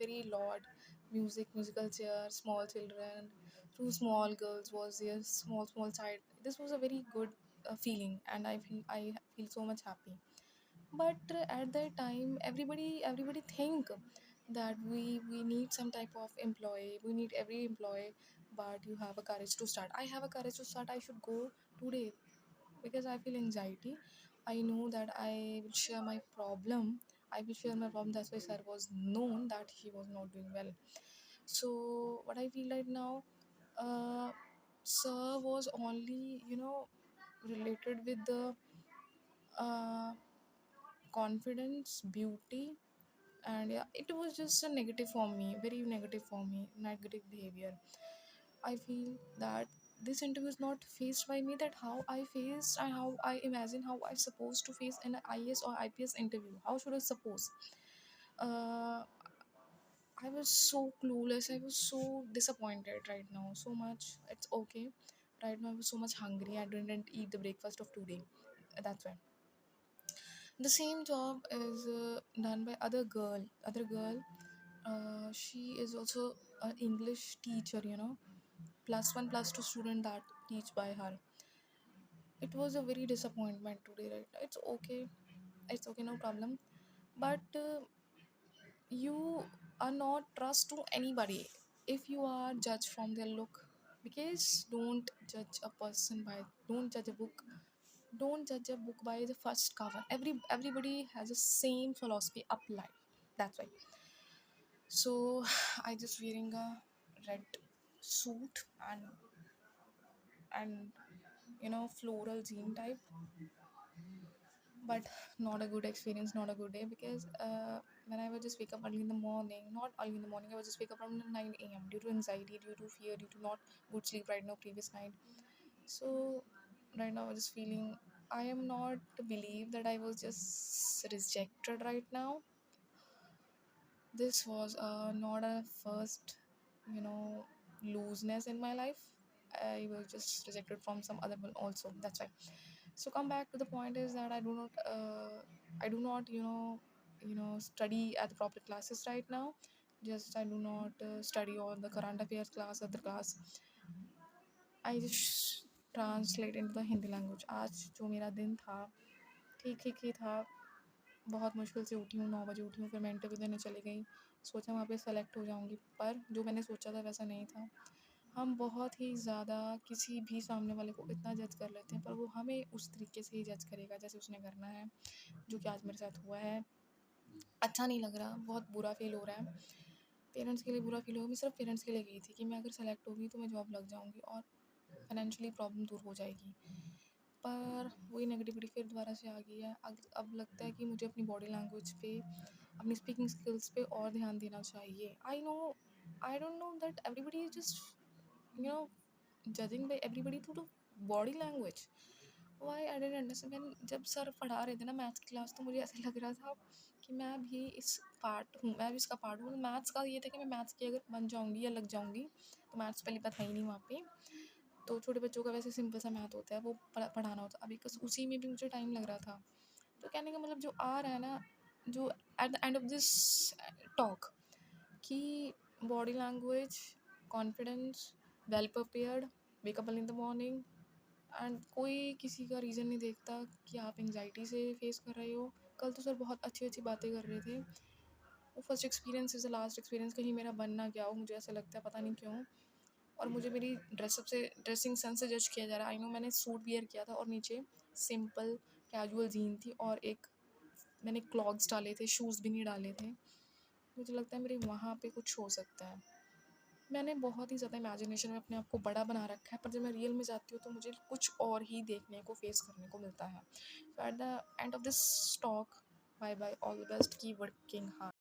very loud music, musical chairs, small children, two small girls was there, small child. This was a very good feeling, and I feel so much happy. But at that time, everybody think that we need some type of employee, we need every employee, but you have a courage to start. I have a courage to start. I should go today because I feel anxiety. I know that I will share my problem. I will share my problem. That's why sir was known that he was not doing well. So what I feel right now, uh, sir was only related with the uh, confidence, beauty, and yeah, it was just a negative for me, very negative for me, negative behavior. I feel that this interview is not faced by me, that how I faced and how I imagine how I supposed to face an IS or IPS interview. How should I suppose? Uh, I was so clueless. I was so disappointed right now. So much. It's okay. Right now I was so much hungry. I didn't eat the breakfast of today. That's why. The same job is done by other girl. She is also an English teacher, plus one plus two student that teach by her. It was a very disappointment today, right? It's okay, no problem. But you are not trust to anybody if you are judged from their look, because don't judge a book, don't judge a book by the first cover. Everybody has the same philosophy applied. That's why. So I just wearing a red suit and floral jean type, but not a good experience, not a good day, because when I would just wake up early in the morning, not early in the morning, I would just wake up around 9 a.m. due to anxiety, due to fear, due to not good sleep right now previous night. So right now I was just feeling, I am not believe that I was just rejected right now. This was not a first, you know, looseness in my life. I was just rejected from some other one also. That's why. So come back to the point is that I do not study at the proper classes right now. Just I do not study on the current affairs class, other class. I just translate into the Hindi language. आज जो मेरा दिन था ठीक ठीक ही था, बहुत मुश्किल से उठी हूँ, 9 बजे उठी हूँ, फिर मैं इंटरव्यू देने चली गई, सोचा वहाँ पे सेलेक्ट हो जाऊँगी, पर जो मैंने सोचा था वैसा नहीं था। हम बहुत ही ज़्यादा किसी भी सामने वाले को इतना जज कर लेते हैं, पर वो हमें उस तरीके से ही जज करेगा जैसे उसने करना है, जो कि आज मेरे साथ हुआ है। अच्छा नहीं लग रहा, बहुत बुरा फील हो रहा है। पेरेंट्स के लिए बुरा फील हो रहा है। मैं सिर्फ पेरेंट्स के लिए गई थी कि मैं अगर सेलेक्ट होगी तो मैं जॉब लग जाऊँगी और फाइनेंशियली प्रॉब्लम दूर हो जाएगी। पर वही नेगेटिविटी फिर दोबारा से आ गई है। अब लगता है कि मुझे अपनी बॉडी लैंग्वेज पे, अपनी स्पीकिंग स्किल्स पे और ध्यान देना चाहिए। I don't know that everybody is just you know judging by everybody through the body language. Why I don't understand. जब सर पढ़ा रहे थे ना मैथ्स की क्लास, तो मुझे ऐसे लग रहा था कि मैं भी इस पार्ट हूँ, मैं भी इसका पार्ट हूँ। मैथ्स का ये था कि मैं मैथ्स की अगर बन जाऊँगी या लग जाऊँगी, तो मैथ्स पहली बात है ही नहीं वहाँ पे। तो छोटे बच्चों का वैसे सिंपल सा मैथ होता है, वो पढ़ाना होता है। अभी उसी में भी मुझे टाइम लग रहा था। तो कहने का मतलब जो आ रहा है ना, जो at the end of this talk, कि body language, confidence, well prepared, wake up early in the morning, and कोई किसी का रीज़न नहीं देखता कि आप एंग्जाइटी से फेस कर रहे हो। कल तो सर बहुत अच्छी अच्छी बातें कर रहे थे। वो first experience is the last experience, कहीं मेरा बनना क्या हो, मुझे ऐसा लगता है, पता नहीं क्यों। और मुझे मेरी ड्रेसिंग सेंस से जज किया जा रहा है। आई नो मैंने सूट वियर किया था और नीचे सिंपल कैजुअल जीन थी, और एक मैंने क्लॉग्स डाले थे, शूज़ भी नहीं डाले थे। मुझे लगता है मेरे वहाँ पे कुछ हो सकता है। मैंने बहुत ही ज़्यादा इमेजिनेशन में अपने आप को बड़ा बना रखा है, पर जब मैं रियल में जाती हूँ तो मुझे कुछ और ही देखने को, फेस करने को मिलता है। So at the end of this talk, bye bye, all the best, keep working hard.